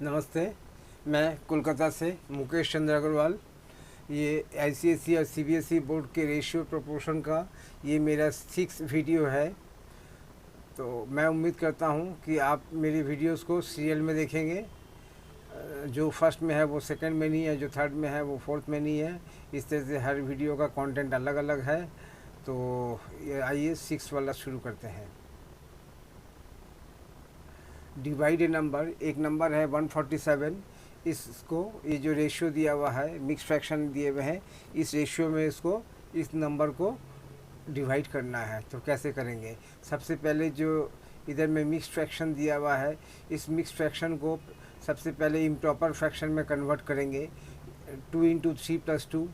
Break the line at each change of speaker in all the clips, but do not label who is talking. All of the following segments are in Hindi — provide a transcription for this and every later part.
नमस्ते। मैं कोलकाता से मुकेश चंद्र अग्रवाल। ये आईसीएसई और सीबीएसई बोर्ड के रेशियो प्रोपोर्शन का ये मेरा 6 वीडियो है। तो मैं उम्मीद करता हूँ कि आप मेरी वीडियोस को सीरियल में देखेंगे। जो फर्स्ट में है वो सेकंड में नहीं है, जो थर्ड में है वो फोर्थ में नहीं है। इस तरह से हर वीडियो का कंटेंट अलग अलग है। तो ये आइए 6 वाला शुरू करते हैं। डिवाइड ए नंबर, एक नंबर है 147। इसको ये जो रेशियो दिया हुआ है, मिक्स फ्रैक्शन दिए हुए हैं, इस रेशियो में इसको इस नंबर को डिवाइड करना है। तो कैसे करेंगे? सबसे पहले जो इधर में मिक्स फ्रैक्शन दिया हुआ है, इस मिक्स फ्रैक्शन को सबसे पहले इम्प्रॉपर फ्रैक्शन में कन्वर्ट करेंगे। 2 इंटू 3 प्लस 2,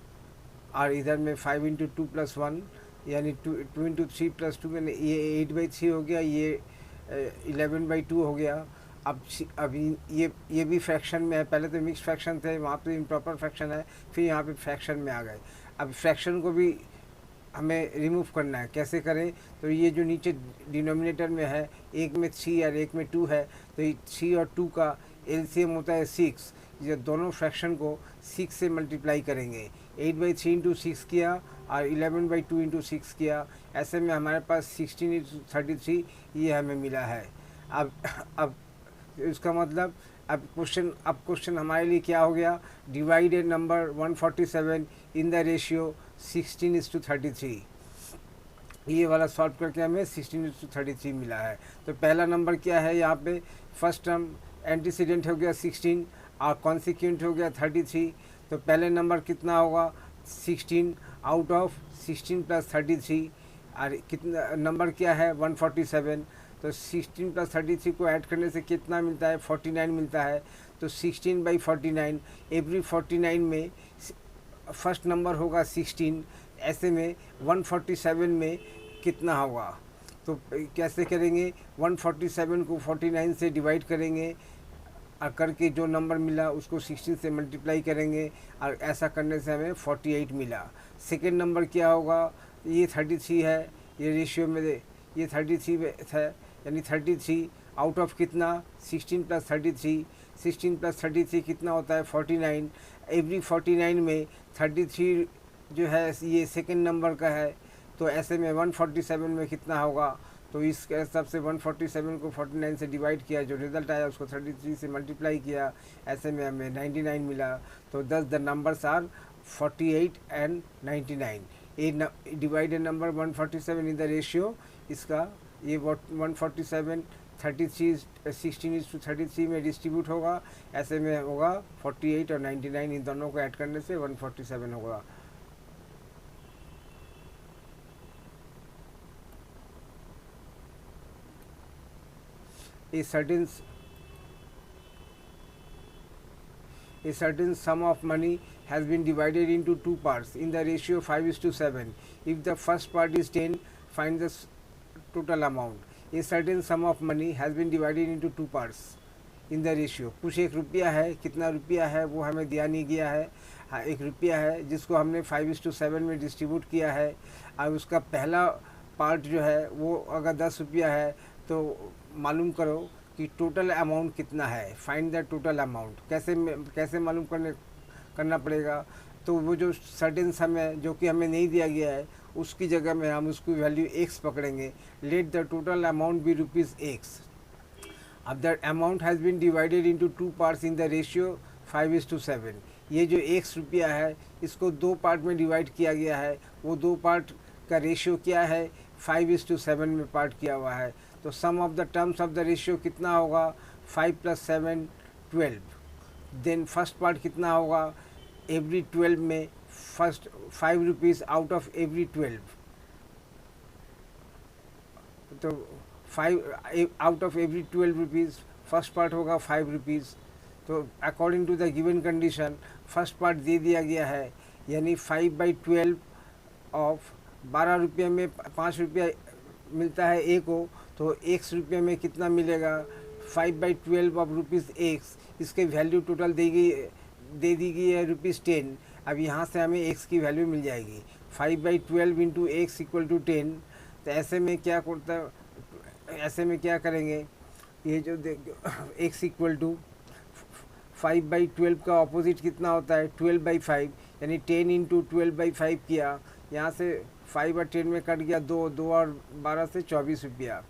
और इधर में 5 इंटू 2 प्लस 1, यानी 2 इंटू 3 प्लस 2 मैंने ये 8/3 हो गया, ये 11/2 हो गया। अभी ये भी फ्रैक्शन में है। पहले तो मिक्स फ्रैक्शन थे, वहाँ पे इम्प्रॉपर फ्रैक्शन है, फिर यहाँ पे फ्रैक्शन में आ गए। अब फ्रैक्शन को भी हमें रिमूव करना है। कैसे करें? तो ये जो नीचे डिनोमिनेटर में है, एक में 3 और एक में 2 है, तो ये 3 और 2 का एलसीएम होता है 6। ये दोनों फ्रैक्शन को 6 से मल्टीप्लाई करेंगे। 8/3 इंटू 6 किया और 11/2 इंटू 6 किया। ऐसे में हमारे पास 16 इंटू 33 ये हमें मिला है। अब इसका मतलब अब क्वेश्चन हमारे लिए क्या हो गया? Divide a number 147 in the ratio 16:33। ये वाला सॉल्व करके हमें 16:33 मिला है। तो पहला नंबर क्या है यहाँ पे? फर्स्ट टर्म एंटीसीडेंट हो गया 16 और कॉन्सिक्वेंट हो गया 33। तो पहले नंबर कितना होगा? 16 आउट ऑफ 16 प्लस 33। और कितना नंबर क्या है? 147। तो 16 प्लस 33 को ऐड करने से कितना मिलता है? 49 मिलता है। तो 16/49, एवरी 49 में फर्स्ट नंबर होगा 16। ऐसे में 147 में कितना होगा? तो कैसे करेंगे? 147 को 49 से डिवाइड करेंगे और करके जो नंबर मिला उसको 16 से मल्टीप्लाई करेंगे, और ऐसा करने से हमें 48 मिला। सेकेंड नंबर क्या होगा? ये 33 है, ये रेशियो में ये 33 है, यानी 33 आउट ऑफ कितना? 16 प्लस 33। 16 प्लस 33 कितना होता है? 49। एवरी 49 में 33 जो है ये सेकंड नंबर का है। तो ऐसे में 147 में कितना होगा? तो इस हिसाब से 147 को 49 से डिवाइड किया, जो रिजल्ट आया उसको 33 से मल्टीप्लाई किया, ऐसे में हमें 99 मिला। तो the numbers are 48 and 99। A divide a number 147 in the ratio, इसका ये 147 33 16:33 में डिस्ट्रीब्यूट होगा। ऐसे में होगा 48 और 99, इन दोनों को ऐड करने से 147 होगा। A certain sum of money has been divided into two parts in the ratio 5:7. If the first part is 10, find the total amount. A certain sum of money has been divided into two parts in the ratio. कुछ एक रुपया है, कितना रुपया है वो हमें दिया नहीं गया है। हाँ, एक रुपया है जिसको हमने 5:7 में डिस्ट्रीब्यूट किया है, और उसका पहला पार्ट जो है वो अगर 10 रुपया है, तो मालूम करो कि टोटल अमाउंट कितना है। Find the total amount. कैसे मालूम करना पड़ेगा? तो वो जो सर्टेन सम है जो कि हमें नहीं दिया गया है, उसकी जगह में हम उसकी वैल्यू x पकड़ेंगे। Let the total amount be ₹x। अब the amount has been divided into two parts in the ratio 5:7। ये जो x रुपया है इसको दो पार्ट में डिवाइड किया गया है। वो दो पार्ट का रेशियो क्या है? 5:7 में पार्ट किया हुआ है। तो sum of the terms of the ratio कितना होगा? 5 + 7 12। देन फर्स्ट पार्ट कितना होगा? एवरी 12 में first 5 rupees out of every 12। तो 5 out of every 12 rupees first part होगा 5 रुपीज़। तो according to the given condition first part दे दिया गया है, यानी 5/12 ऑफ 12 रुपये में 5 रुपया मिलता है ए को, तो x रुपये में कितना मिलेगा? 5/12 ऑफ ₹x। इसके वैल्यू टोटल दे दी गई है ₹10। अब यहाँ से हमें x की वैल्यू मिल जाएगी। 5/12 इंटू x इक्वल टू 10। तो ऐसे में क्या करेंगे? ये जो x इक्वल टू 5/12 का ऑपोजिट कितना होता है 12/5, यानी 10 इंटू 12/5 किया, यहाँ से 5 और 10 में कट गया 2, 2 और 12 से 24 रुपया।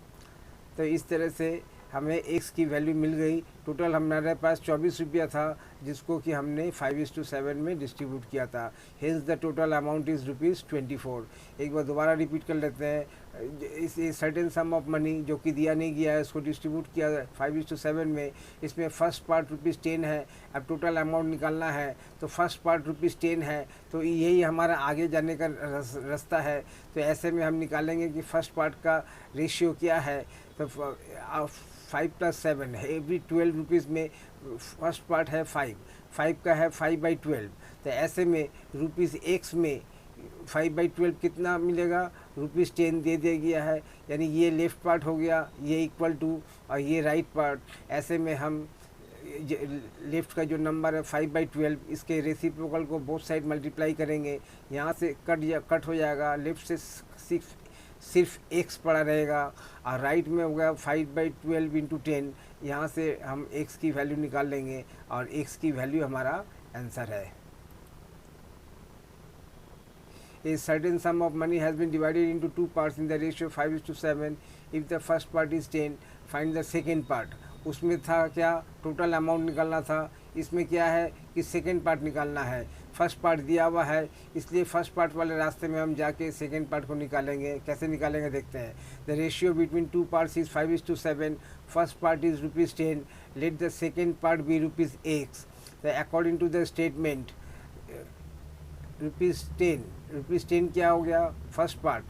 तो इस तरह से हमें x की वैल्यू मिल गई। टोटल हमारे पास 24 रुपया था, जिसको कि हमने 5:7 में डिस्ट्रीब्यूट किया था। Hence the total amount is ₹24। एक बार दोबारा रिपीट कर लेते हैं। इस सर्टेन सम ऑफ मनी जो कि दिया नहीं गया है, उसको डिस्ट्रीब्यूट किया 5:7 में। इसमें फर्स्ट पार्ट ₹10 है। अब टोटल अमाउंट निकालना है, तो फर्स्ट पार्ट ₹10 है, तो यही हमारा आगे जाने का रास्ता है। तो ऐसे में हम निकालेंगे कि फर्स्ट पार्ट का रेशियो क्या है। तो 5 + 7 है, एवरी 12 रुपीज़ में फर्स्ट पार्ट है 5 का है 5/12। तो ऐसे में ₹x में 5/12 कितना मिलेगा, ₹10 दे दिया गया है, यानी ये लेफ़्ट पार्ट हो गया, ये इक्वल टू और ये राइट पार्ट। ऐसे में हम लेफ़्ट का जो नंबर है 5/12, इसके रेसिप्रोकल को बोथ साइड मल्टीप्लाई करेंगे। यहाँ से कट हो जाएगा, लेफ़्ट से सिर्फ x पड़ा रहेगा, और राइट में हो गया 5/12 इंटू 10। यहाँ से हम x की वैल्यू निकाल लेंगे, और x की वैल्यू हमारा आंसर है। A certain sum of money has been divided into two parts in the ratio 5:7. If the first part is 10, find the second part. उसमें था क्या, टोटल अमाउंट निकालना था। इसमें क्या है कि सेकेंड पार्ट निकालना है। फर्स्ट पार्ट दिया हुआ है, इसलिए फर्स्ट पार्ट वाले रास्ते में हम जाके सेकेंड पार्ट को निकालेंगे। कैसे निकालेंगे देखते हैं। The ratio between two parts is 5:7। First part is ₹10। Let the second part be ₹x। According to the statement ₹10 क्या हो गया, फर्स्ट पार्ट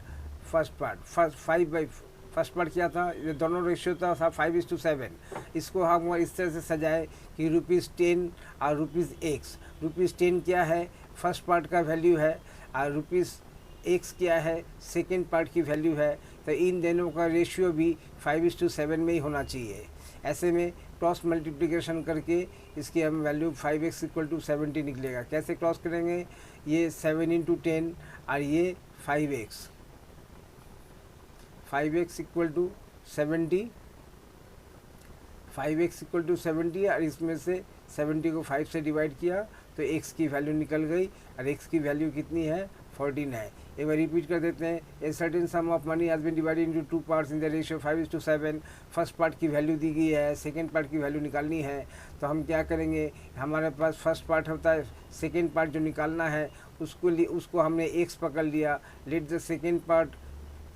5 फर्स्ट पार्ट क्या था, ये दोनों रेशियो था 5:7। इसको हम इस तरह से सजाए कि ₹10 और ₹x। ₹10 क्या है, फर्स्ट पार्ट का वैल्यू है, और ₹x क्या है, सेकेंड पार्ट की वैल्यू है। तो इन दोनों का रेशियो भी 5:7 में ही होना चाहिए। ऐसे में क्रॉस मल्टीप्लिकेशन करके इसकी हम वैल्यू 5x = 70 निकलेगा। कैसे क्रॉस करेंगे, ये 7 × 10 और ये 5x = 70, 5x = 70, और इसमें से 70 को 5 से डिवाइड किया तो x की वैल्यू निकल गई, और x की वैल्यू कितनी है, 14 है। एक बार रिपीट कर देते हैं। A certain sum of money has been divided into two parts in the ratio 5:7। First part की वैल्यू दी गई है, सेकेंड पार्ट की वैल्यू निकालनी है। तो हम क्या करेंगे, हमारे पास फर्स्ट पार्ट होता है, सेकेंड पार्ट जो निकालना है उसको हमने x पकड़ लिया। Let the second part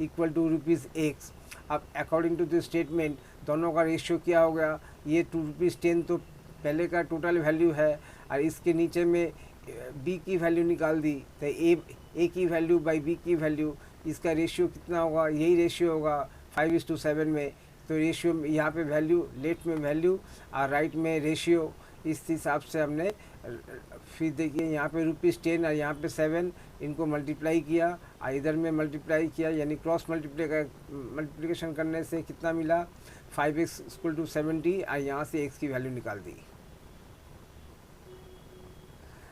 equal to ₹x। अब अकॉर्डिंग टू द स्टेटमेंट दोनों का रेशियो क्या हो गया, ये ₹10 तो पहले का टोटल वैल्यू है, और इसके नीचे में b की वैल्यू निकाल दी। तो a की वैल्यू बाई b की वैल्यू, इसका रेशियो कितना होगा, यही रेशियो होगा 5:7 में। तो रेशियो यहाँ पे वैल्यू, लेफ्ट में वैल्यू और राइट में रेशियो, इस हिसाब से हमने फिर देखिए यहाँ पे ₹10 और यहाँ पे 7, इनको मल्टीप्लाई किया और इधर में मल्टीप्लाई किया, यानी क्रॉस मल्टीप्लिकेशन करने से कितना मिला, 5x = 70, और यहाँ से x की वैल्यू निकाल दी।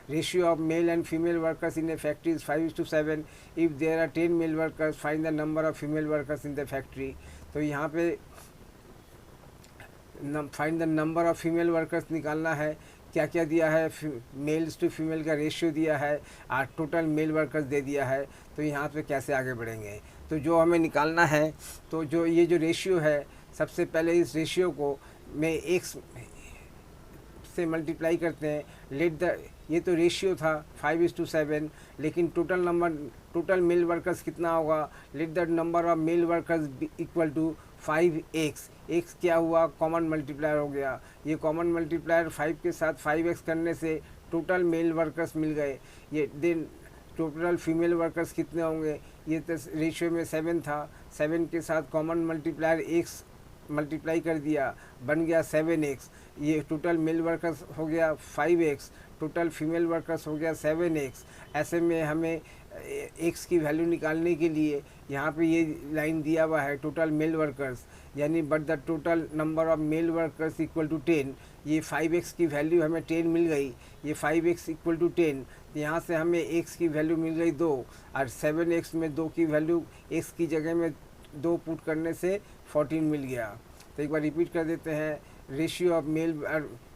Ratio of male and female workers in a factory is 5:7. If there are 10 male workers, find the number of female workers in the factory. तो यहाँ पे find the number of female workers निकालना है। क्या क्या दिया है, मेल्स टू फीमेल का रेशियो दिया है और टोटल मेल वर्कर्स दे दिया है। तो यहाँ पे कैसे आगे बढ़ेंगे, तो जो हमें निकालना है, तो जो ये जो रेशियो है, सबसे पहले इस रेशियो को में x से मल्टीप्लाई करते हैं। लेट द, ये तो रेशियो था 5:7, लेकिन टोटल मेल वर्कर्स कितना होगा, let the number of male workers equal to 5x। x क्या हुआ, कॉमन मल्टीप्लायर हो गया। ये कॉमन मल्टीप्लायर 5 के साथ 5x करने से टोटल मेल वर्कर्स मिल गए। ये देन टोटल फीमेल वर्कर्स कितने होंगे, ये तो रेशियो में 7 था, 7 के साथ कॉमन मल्टीप्लायर x मल्टीप्लाई कर दिया, बन गया 7x। ये टोटल मेल वर्कर्स हो गया 5x, टोटल फीमेल वर्कर्स हो गया 7x। ऐसे में हमें x की वैल्यू निकालने के लिए यहाँ पे ये लाइन दिया हुआ है, टोटल मेल वर्कर्स, यानी but the total number of male workers equal to 10। ये 5x की वैल्यू हमें 10 मिल गई, ये 5x = 10। तो यहाँ से हमें x की वैल्यू मिल गई 2, और 7x में 2 की वैल्यू x की जगह में 2 पुट करने से 14 मिल गया। तो एक बार रिपीट कर देते हैं। Ratio of male,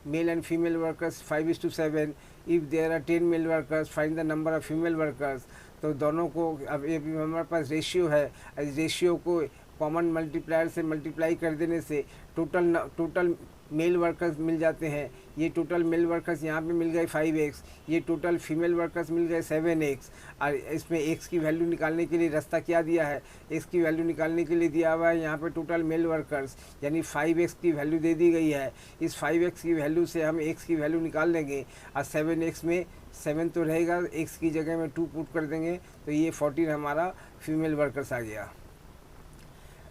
male and female workers 5:7. If there are 10 male workers, find the number of female workers. तो दोनों को अब ये भी हमारे पास रेशियो है, इस रेशियो को कॉमन मल्टीप्लायर से मल्टीप्लाई कर देने से टोटल मेल वर्कर्स मिल जाते हैं। ये टोटल मेल वर्कर्स यहाँ पे मिल गए 5x, ये टोटल फीमेल वर्कर्स मिल गए 7x। और इसमें x की वैल्यू निकालने के लिए रास्ता क्या दिया है, x की वैल्यू निकालने के लिए दिया हुआ है यहाँ पे टोटल मेल वर्कर्स यानी 5x की वैल्यू दे दी गई है। इस 5x की वैल्यू से हम x की वैल्यू निकाल लेंगे और 7x में 7 तो रहेगा, x की जगह में 2 पुट कर देंगे तो ये 14 हमारा फीमेल वर्कर्स आ गया।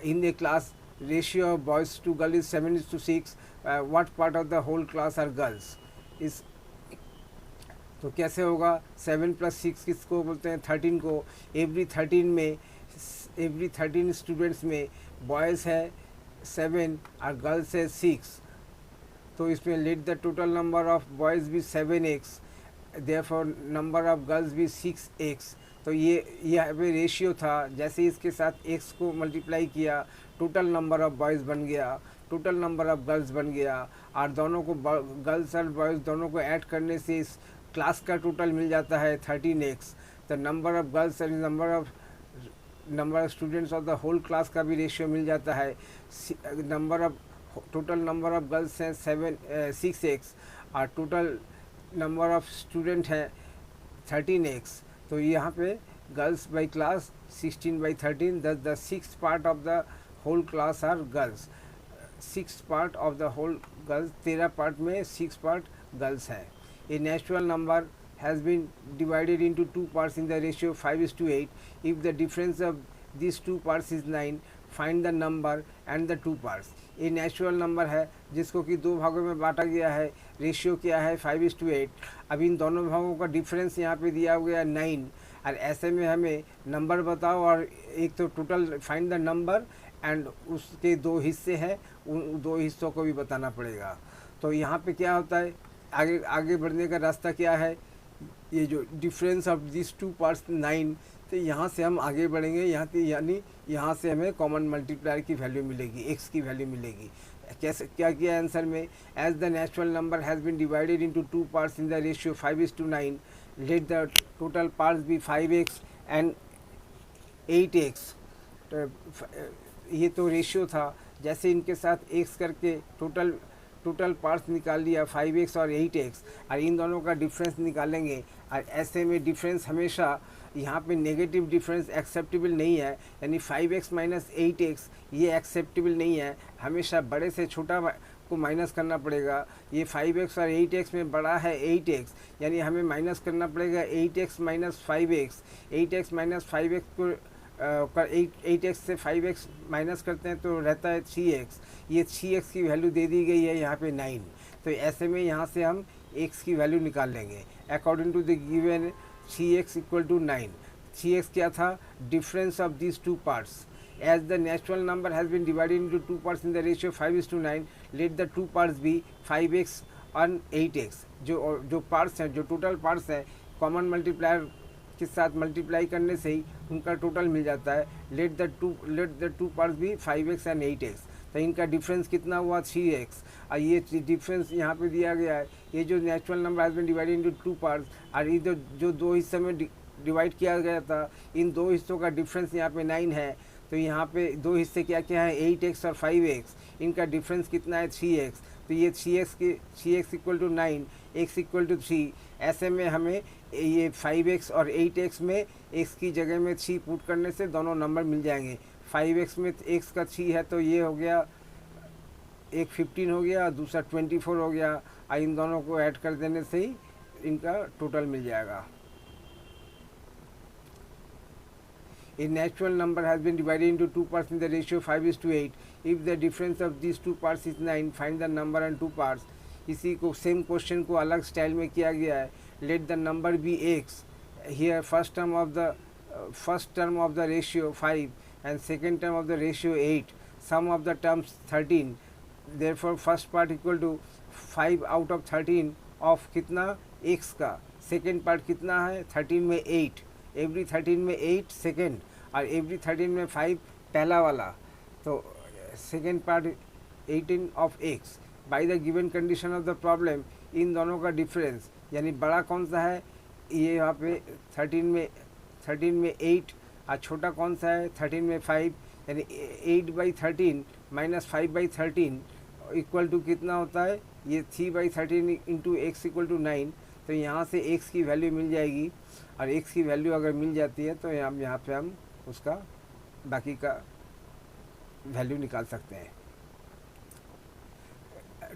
In the class ratio of boys to girls is 7:6. What part of the whole class are girls? इस तो कैसे होगा, 7 + 6 किसको बोलते हैं, 13 को। एवरी 13 स्टूडेंट्स में बॉयज़ है 7 और गर्ल्स है 6। तो इसमें late the total number of boys भी 7x, therefore number of girls भी 6x। तो ये यहाँ पे रेशियो था, जैसे इसके साथ x को मल्टीप्लाई किया टोटल नंबर ऑफ़ बॉयज़ बन गया, टोटल नंबर ऑफ़ गर्ल्स बन गया। और दोनों को गर्ल्स और बॉयज़ दोनों को ऐड करने से इस क्लास का टोटल मिल जाता है 13x। तो नंबर ऑफ़ गर्ल्स और number of students of the whole class का भी रेशियो मिल जाता है। टोटल नंबर ऑफ़ गर्ल्स हैं 6x और टोटल नंबर ऑफ़ स्टूडेंट हैं 13x। तो यहाँ पे girls by class 16/13, thus the sixth part of the whole class are girls। 6 part of the whole girls, 13 part में 6 part girls है। A natural number has been divided into 2 parts in the ratio 5:8. If the difference of these 2 parts is 9, find the number and the 2 parts। ये नेचुरल नंबर है जिसको कि 2 भागों में बांटा गया है, रेशियो क्या है 5:8। अब इन दोनों भागों का डिफरेंस यहाँ पे दिया गया 9, और ऐसे में हमें नंबर बताओ और एक तो total find the number and उसके 2 हिस्से हैं, उन 2 हिस्सों को भी बताना पड़ेगा। तो यहाँ पे क्या होता है, आगे बढ़ने का रास्ता क्या है, ये जो डिफरेंस ऑफ दिस 2 पार्ट्स 9, तो यहाँ से हम आगे बढ़ेंगे, यानी यहाँ से हमें कॉमन मल्टीप्लायर की वैल्यू मिलेगी, x की वैल्यू मिलेगी। कैसे क्या किया आंसर में, as the natural number has been divided into 2 parts in the ratio 5:9, let the total parts भी 5x एंड 8x। तो ये तो रेशियो था, जैसे इनके साथ x करके टोटल पार्ट्स निकाल लिया 5x और 8x, और इन दोनों का डिफरेंस निकालेंगे। और ऐसे में डिफरेंस हमेशा यहाँ पे नेगेटिव डिफरेंस एक्सेप्टेबल नहीं है, यानी 5x - 8x ये एक्सेप्टेबल नहीं है, हमेशा बड़े से छोटा को माइनस करना पड़ेगा। ये 5x और 8x में बड़ा है 8x, यानी हमें माइनस करना पड़ेगा 8x - 5x। 8x - 5x को 8x से 5x माइनस करते हैं तो रहता है 3x। ये 3x की वैल्यू दे दी गई है यहाँ पे 9। तो ऐसे में यहाँ से हम x की वैल्यू निकाल लेंगे according to the given 3x = 9। 3x क्या था, difference of this 2 parts. As the natural number has been divided into 2 parts in the ratio 5:9, let the 2 parts be 5x और 8x। जो पार्ट्स हैं, जो टोटल पार्ट्स हैं, कॉमन मल्टीप्लायर के साथ मल्टीप्लाई करने से ही उनका टोटल मिल जाता है। लेट द टू पार्ट्स भी 5x एंड 8x। तो इनका डिफरेंस कितना हुआ 3x। और ये डिफरेंस यहाँ पे दिया गया है, ये जो natural number has been divided into 2 parts, और ये जो 2 हिस्से में डिवाइड किया गया था, इन 2 हिस्सों का डिफरेंस यहाँ पे 9 है। तो यहाँ पे 2 हिस्से क्या क्या है, 8x और 5x, इनका डिफरेंस कितना है 3x। तो ये 3x = 9, x = 3। ऐसे में हमें ये 5x और 8x में x की जगह में 3 पुट करने से दोनों नंबर मिल जाएंगे। 5x में x का 3 है तो ये हो गया, एक 15 हो गया, दूसरा 24 हो गया, और इन दोनों को ऐड कर देने से ही इनका टोटल मिल जाएगा। A natural number has been divided into 2 parts in the ratio 5:8. If the difference of these 2 parts is 9, find the number and 2 parts। इसी को सेम क्वेश्चन को अलग स्टाइल में किया गया है। Let the number be x। Here first term of the ratio 5 and second term of the ratio 8. Sum of the terms 13। Therefore first part = 5 out of 13 of कितना x का, सेकेंड पार्ट कितना है 13 में 8, एवरी 13 में 8 सेकेंड, और एवरी 13 में 5 पहला वाला। तो second part 18 of x। By the given condition of the problem in दोनों का डिफरेंस, यानी बड़ा कौन सा है, ये यहाँ पे 13 में 8 और छोटा कौन सा है 13 में 5, यानी 8/13 माइनस 5/13 इक्वल टू कितना होता है, ये 3/13 इंटू एक्स इक्वल टू 9। तो यहाँ से x की वैल्यू मिल जाएगी, और x की वैल्यू अगर मिल जाती है तो यहाँ पे हम उसका बाकी का वैल्यू निकाल सकते हैं।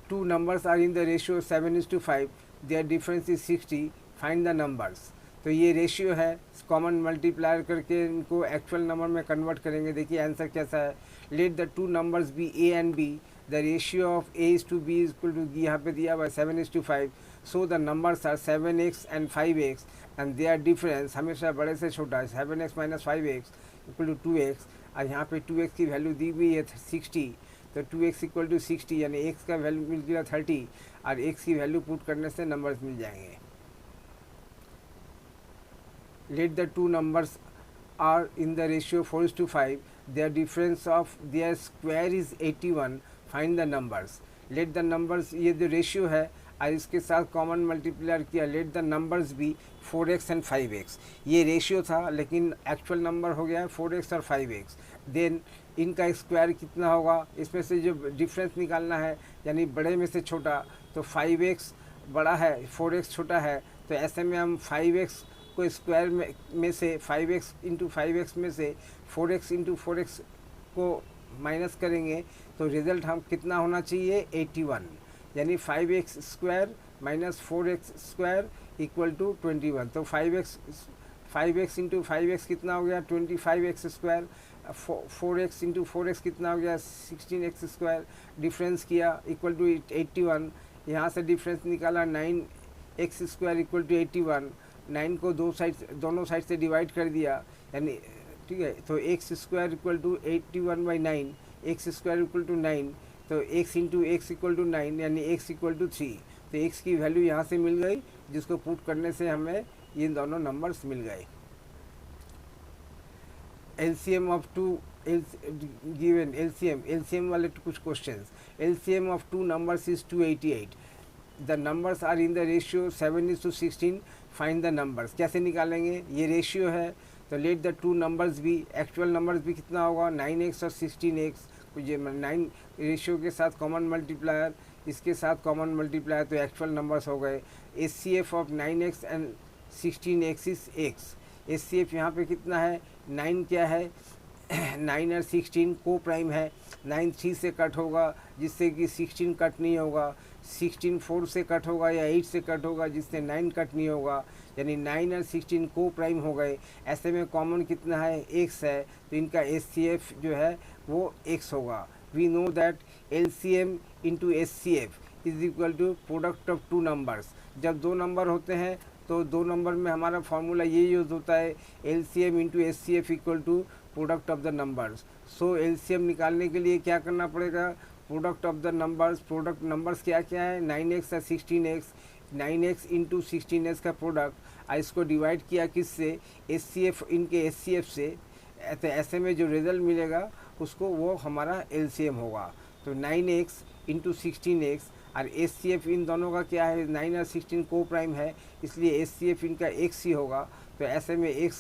Two numbers are in the ratio 7:5, their difference is 60, find the numbers. तो ये रेशियो है, कॉमन मल्टीप्लायर करके इनको एक्चुअल नंबर में कन्वर्ट करेंगे। देखिए आंसर कैसा है, let the two numbers be a and b, the ratio of a is to b is equal to, यहाँ पे दिया हुआ 7:5, so the numbers are 7x and 5x and their difference हमेशा बड़े से छोटा है, 7x minus 5x equal to 2x, और यहाँ पे 2x की वैल्यू दी हुई है 60, तो 2x इक्वल टू 60, यानी x का वैल्यू मिल गया 30, और x की वैल्यू पुट करने से नंबर्स मिल जाएंगे। Let the two numbers are in the ratio 4:5, their difference of their square is 81, find the numbers। Let the numbers, ये जो रेशियो है और इसके साथ कॉमन मल्टीप्लायर किया, लेट द नंबर्स भी 4x एंड 5x, ये रेशियो था लेकिन एक्चुअल नंबर हो गया है 4x और 5x। देन इनका स्क्वायर कितना होगा, इसमें से जो डिफरेंस निकालना है, यानी बड़े में से छोटा, तो 5x बड़ा है 4x छोटा है, तो ऐसे में हम 5x को स्क्वायर में से 5x इंटू 5x में से 4x इंटू 4x को माइनस करेंगे, तो रिज़ल्ट हम कितना होना चाहिए 81, यानी 5x square minus 4x square equal to 21। तो 5x इंटू 5x कितना हो गया 25x square, 4x into 4x कितना हो गया 16x स्क्वायर, डिफरेंस किया इक्वल टू 81, यहाँ से डिफरेंस निकाला 9x स्क्वायर इक्वल टू 81, 9 को दोनों साइड से डिवाइड कर दिया, यानी ठीक है, तो x square equal to 81/9, x square equal to 9, तो x into x equal to 9, यानी x इक्वल टू 3, तो x की वैल्यू यहाँ से मिल गई, जिसको पुट करने से हमें ये दोनों नंबर्स मिल गए। LCM of two given LCM वाले कुछ questions, LCM of two numbers is 288, the numbers are in the ratio 7:16, find the numbers. कैसे निकालेंगे, ये रेशियो है, तो लेट द टू नंबर्स भी, एक्चुअल नंबर्स भी कितना होगा 9x और 16x, ये 9 रेशियो के साथ कॉमन मल्टीप्लायर, इसके साथ कॉमन मल्टीप्लायर, तो एक्चुअल नंबर्स हो गए। HCF of 9x and 16x is x, HCF यहाँ पे कितना है 9, क्या है 9 और 16 को प्राइम है, 9 3 से कट होगा जिससे कि 16 कट नहीं होगा, 16 4 से कट होगा या 8 से कट होगा जिससे 9 कट नहीं होगा, यानी 9 और 16 को प्राइम हो गए। ऐसे में कॉमन कितना है x है, तो इनका HCF जो है वो x होगा। We know that LCM into HCF is equal to product of two numbers. जब दो नंबर होते हैं तो दो नंबर में हमारा फार्मूला ये यूज़ होता है, LCM into HCF equal to product of the numbers. So LCM निकालने के लिए क्या करना पड़ेगा, product of the numbers, product numbers क्या क्या है 9x और 16x, 9x इंटू 16x का प्रोडक्ट, और इसको डिवाइड किया किससे HCF, इनके HCF से, तो ऐसे में जो रिज़ल्ट मिलेगा उसको वो हमारा LCM होगा। तो 9x इंटू 16x, और HCF इन दोनों का क्या है 9 और 16 को प्राइम है, इसलिए HCF इनका x ही होगा। तो ऐसे में x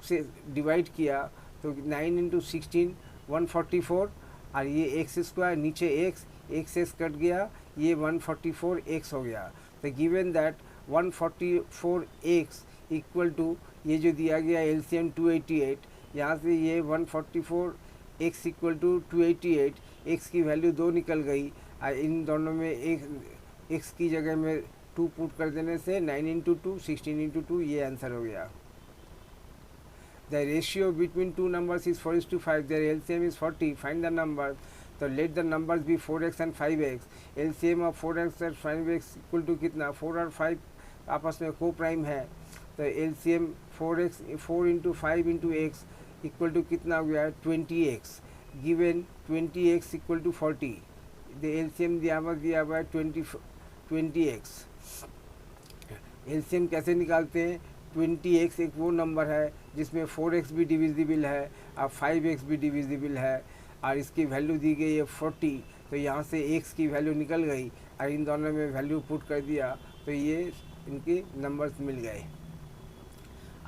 से डिवाइड किया तो 9 इंटू 16 144, और ये एक्स स्क्वायर नीचे एक्स कट गया, ये 144x हो गया। तो given that 144x equal to ये जो दिया गया LCM 288, यहाँ से ये 144x इक्वल टू 288, x की वैल्यू 2 निकल गई, और इन दोनों में एक x की जगह में 2 पुट कर देने से 9 इंटू 2 16 इंटू 2 ये आंसर हो गया। The ratio between two numbers is 4:5, their LCM is 40, find the numbers। तो let the numbers be 4x and 5x, LCM of 4x और 5x इक्वल टू कितना 4 और 5 आपस में को प्राइम है, तो LCM 4 into 5 into x equal to कितना हो गया 20x, given 20x equal to 40, the LCM दिया हुआ है 20x। LCM कैसे निकालते हैं, 20x एक वो नंबर है जिसमें 4x भी डिविजिबल है और 5x भी डिविजिबल है, और इसकी वैल्यू दी गई है 40, तो यहाँ से एक्स की वैल्यू निकल गई और इन दोनों में वैल्यू पुट कर दिया तो ये इनके नंबर्स मिल गए।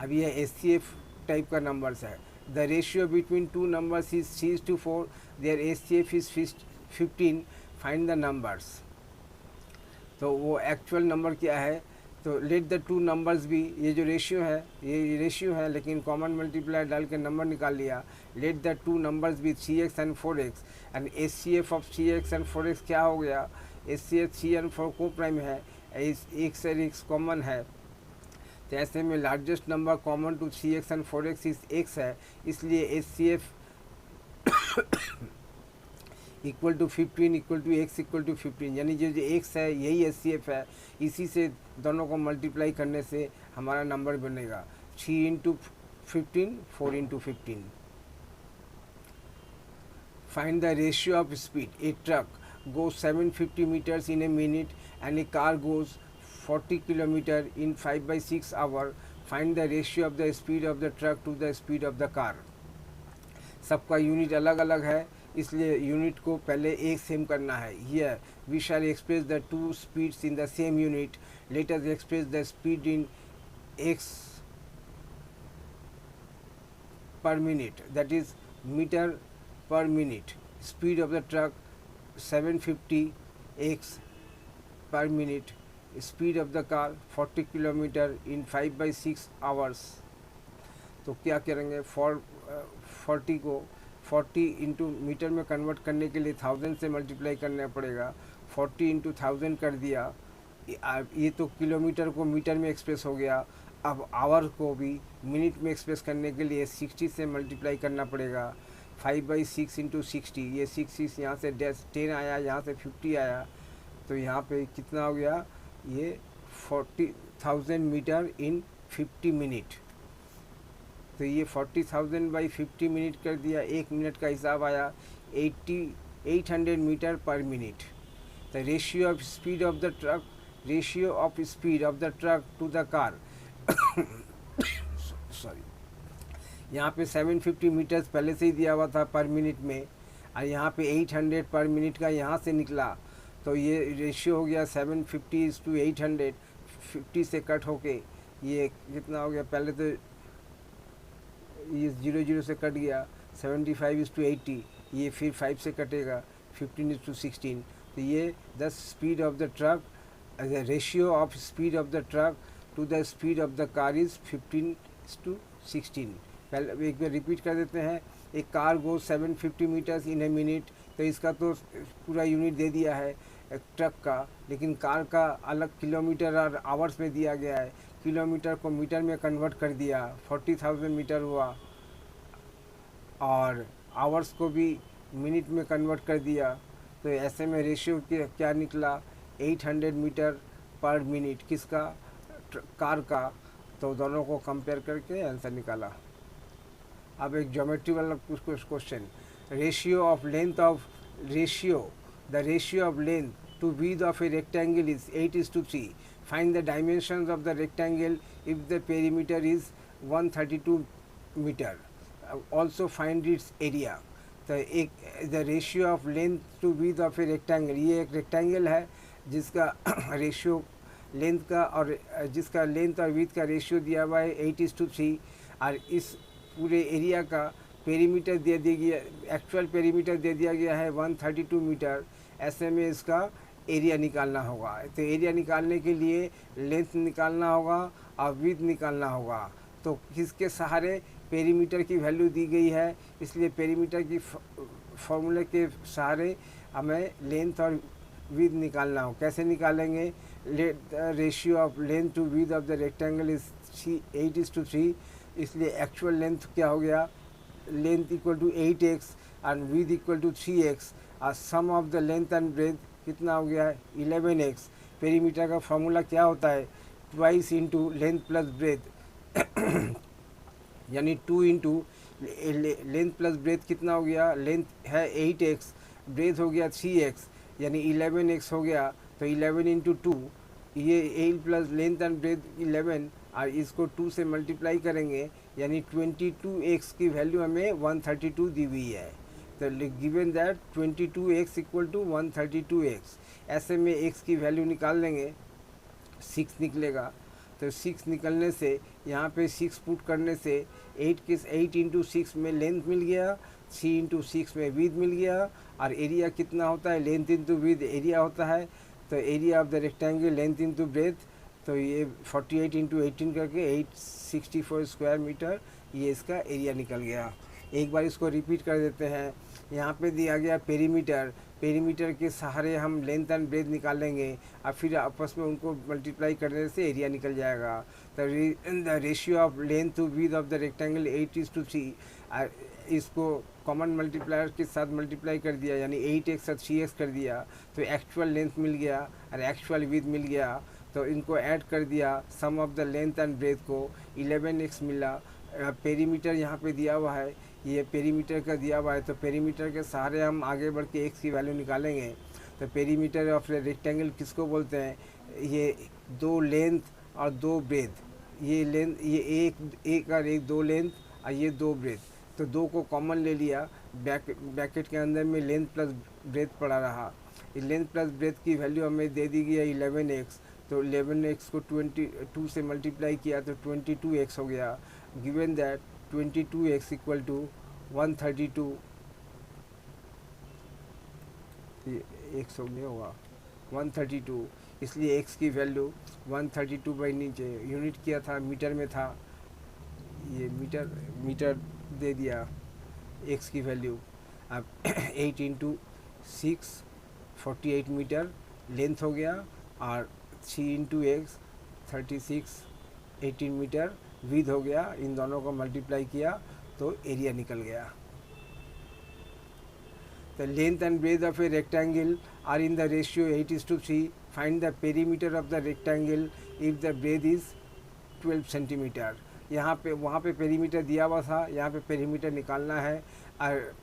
अब ये HCF टाइप का नंबर्स है। The ratio between two numbers is 3:4, their HCF is 15, find the numbers. तो वो एक्चुअल नंबर क्या है, तो लेट द टू नंबर्स भी, ये जो रेशियो है ये रेशियो है, लेकिन कॉमन मल्टीप्लायर डाल के नंबर निकाल लिया। लेट द टू नंबर्स भी 3x and 4x, and HCF of 3x and 4x क्या हो गया, HCF 3 एंड 4 को प्राइम है, x और x कॉमन है, तो ऐसे में largest number common to 3x and 4x is x है, इसलिए HCF equal to 15 equal to x equal to 15, यानी जो x है यही HCF है, इसी से दोनों को मल्टीप्लाई करने से हमारा नंबर बनेगा 3 into 15, 4 into 15। Find the ratio of speed, A truck goes 750 meters in a minute and a car goes 40 km in 5/6 hour. Find the ratio of the speed of the truck to the speed of the car. सबका यूनिट अलग अलग है, इसलिए यूनिट को पहले एक सेम करना है। Here we shall express the two speeds in the same unit. Let us express the speed in x per minute, that is meter per minute. Speed of the truck 750 x per minute. Speed of the car 40 km in 5/6 hours. तो क्या करेंगे, 40 को 40 इंटू मीटर में कन्वर्ट करने के लिए 1000 से मल्टीप्लाई करना पड़ेगा। 40 इंटू 1000 कर दिया, ये तो किलोमीटर को मीटर में एक्सप्रेस हो गया। अब आवर को भी मिनट में एक्सप्रेस करने के लिए 60 से मल्टीप्लाई करना पड़ेगा। 5/6 इंटू 60, ये 6 यहाँ से 10 आया, यहाँ से 50 आया, तो यहाँ पे कितना हो गया, ये 40,000 मीटर इन 50 मिनट। तो ये 40,000 बाई 50 मिनट कर दिया, एक मिनट का हिसाब आया 800 मीटर पर minute. The ratio of speed of the truck, ratio of speed of the truck to the car sorry, यहाँ पे 750 मीटर्स पहले से ही दिया हुआ था पर मिनट में, और यहाँ पे 800 पर मिनट का यहाँ से निकला, तो ये रेशियो हो गया 750:800, 50 से कट होके ये कितना हो गया, पहले तो ये 0 से कट गया, 75:80, ये फिर 5 से कटेगा, 15:16, तो ये the speed of the truck, the ratio of speed of the truck to the speed of the car is 15:16। पहले एक बार रिपीट कर देते हैं। एक car go 750 metres in a minute, तो इसका तो पूरा यूनिट दे दिया है ट्रक का, लेकिन कार का अलग किलोमीटर और आवर्स में दिया गया है। किलोमीटर को मीटर में कन्वर्ट कर दिया, 40,000 मीटर हुआ, और आवर्स को भी मिनट में कन्वर्ट कर दिया, तो ऐसे में रेशियो क्या निकला, 800 मीटर पर मिनट, किसका, कार का। तो दोनों को कंपेयर करके आंसर निकाला। अब एक ज्योमेट्री वाला कुछ question, ratio of length of the ratio of length to width of a rectangle is 8:3। Find the dimensions of the rectangle if the perimeter is 132 metre. Also find its area. तो एक the ratio of length to width of a rectangle, ये एक रेक्टेंगल है जिसका रेशियो लेंथ का और जिसका लेंथ और विड्थ का रेशियो दिया हुआ है 8:3, और इस पूरे एरिया का पेरीमीटर दे दिया गया, एक्चुअल पेरीमीटर दे दिया गया है 132 मीटर। ऐसे में इसका एरिया निकालना होगा। तो एरिया निकालने के लिए लेंथ निकालना होगा और विड्थ निकालना होगा। तो किसके सहारे, पेरीमीटर की वैल्यू दी गई है, इसलिए पेरीमीटर की फॉर्मूले के सहारे हमें लेंथ और विड्थ निकालना हो। कैसे निकालेंगे, ratio of length to width of the rectangle is 8:3, इसलिए एक्चुअल लेंथ क्या हो गया, length equal to 8x and width equal to 3x, और sum of the length and breadth कितना हो गया, 11x। पेरीमीटर का फॉर्मूला क्या होता है, twice into length plus breadth, यानी 2 इंटू लेंथ प्लस ब्रेथ कितना हो गया, लेंथ है 8x, ब्रेथ हो गया 3x, यानी 11x हो गया। तो 11 इंटू 2, ये 8 प्लस लेंथ एंड ब्रेथ 11, और इसको 2 से मल्टीप्लाई करेंगे, यानी 22x की वैल्यू हमें 132 दी हुई है। तो given that 22x equal to 132x, ऐसे में x की वैल्यू निकाल लेंगे, 6 निकलेगा। तो 6 निकलने से यहाँ पे 6 पुट करने से 8 इंटू 6 में लेंथ मिल गया, 3 इंटू 6 में विथ मिल गया, और एरिया कितना होता है, लेंथ इंटू विथ एरिया होता है। तो area of the rectangle length into breadth, तो ये 48 इंटू 18 करके 864 स्क्वायर मीटर, ये इसका एरिया निकल गया। एक बार इसको रिपीट कर देते हैं। यहाँ पे दिया गया पेरीमीटर, पेरीमीटर के सहारे हम लेंथ एंड ब्रेथ निकालेंगे और फिर आपस में उनको मल्टीप्लाई करने से एरिया निकल जाएगा। तो the ratio of length to width of the rectangle 8:3, इसको कॉमन मल्टीप्लायर के साथ मल्टीप्लाई कर दिया, यानी 8x और 3x कर दिया, तो एक्चुअल लेंथ मिल गया और एक्चुअल विड्थ मिल गया। तो इनको ऐड कर दिया, sum of the length and breadth को 11x मिला। पेरीमीटर यहाँ पे दिया हुआ है, ये पेरीमीटर का दिया हुआ है, तो पेरीमीटर के सहारे हम आगे बढ़ के x की वैल्यू निकालेंगे। तो पेरीमीटर ऑफ रेक्टेंगल किसको बोलते हैं, ये 2 लेंथ और 2 ब्रेथ, ये लेंथ, ये एक और एक 2 लेंथ और ये 2 ब्रेथ, तो 2 को कॉमन ले लिया, ब्रैकेट के अंदर में लेंथ प्लस ब्रेथ पड़ा रहा। लेंथ प्लस ब्रेथ की वैल्यू हमें दे दी गई है 11x, तो 11x को 22 से मल्टीप्लाई किया तो 22x हो गया। Given that 22x equal to 132, ये x हो गया होगा 132, इसलिए x की वैल्यू 132 बाई नीचे यूनिट किया था, मीटर में था, ये मीटर दे दिया x की वैल्यू। अब 8 इंटू 6 48 मीटर लेंथ हो गया, और 3 इंटू एक्स 36 18 मीटर विड्थ हो गया। इन दोनों को मल्टीप्लाई किया तो एरिया निकल गया। The length and breadth of a rectangle are in the ratio 8:3. Find the perimeter of the rectangle if the breadth is 12 centimetre. यहाँ पे वहाँ पे पेरीमीटर दिया हुआ था, यहाँ पे पेरीमीटर निकालना है और